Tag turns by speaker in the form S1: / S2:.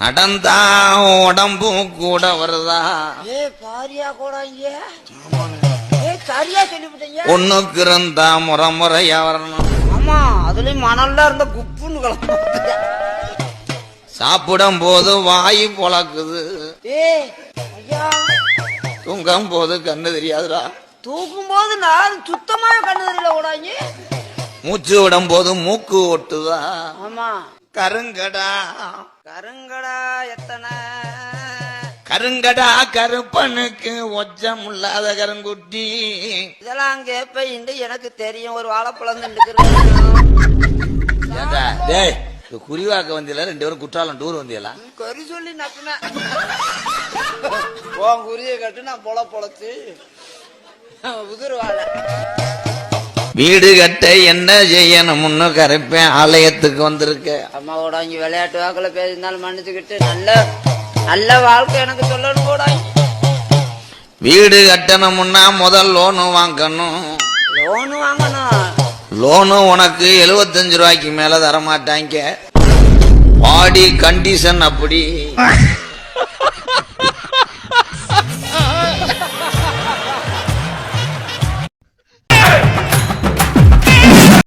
S1: நடந்தா உடம்பு கூட வருதா?
S2: பாரியா கூட சரியா சொல்லிவிட்டீங்க.
S1: ஒண்ணுக்கு இருந்தா முறையா வரணும்.
S2: ஆமா, அதுலயும் மணல்ல இருந்த குப்புன்னு கிளம்ப.
S1: சாப்பிடும் போது வாய் பொழக்குது.
S2: ஐயா,
S1: தூங்கும் போது கண்ணு தெரியாதுடா.
S2: தூக்கும் போது நான் சுத்தமா கண்ணு தெரியல ஓடாங்க.
S1: மூச்சு விடும் போது மூக்கு ஒட்டுதா?
S2: ஆமா.
S1: கருங்கடா
S2: எத்தனை
S1: கருங்கடா கருப்பனுக்கு ஒச்சம் இல்லாத கருங்குட்டி.
S2: இதெல்லாம் கேப்ப எனக்கு தெரியும். ஒரு வாழைப்பழம்
S1: குறிவாக்க வந்தியல, 2 பேரும் குற்றாலம் டூர் வந்தியல.
S2: கறி சொல்லி நப்பின குறிய கட்டு நான் பொழச்சு உதிர்வாழ. வீடு கட்ட என்ன செய்யணும்னு கரைப்பேன் ஆலயத்துக்கு வந்திருக்க. அம்மாவோட இங்க விளையாட்டு வாக்குல பேசினாலும் மன்னிச்சுக்கிட்டு நல்ல வாழ்க்கை எனக்கு சொல்லணும் கூட.
S1: வீடு கட்டணும்னா முதல் லோனு வாங்கணும். லோனு உனக்கு 75 ரூபாய்க்கு மேல தரமாட்டாங்க. பாடி கண்டிஷன் அப்படி.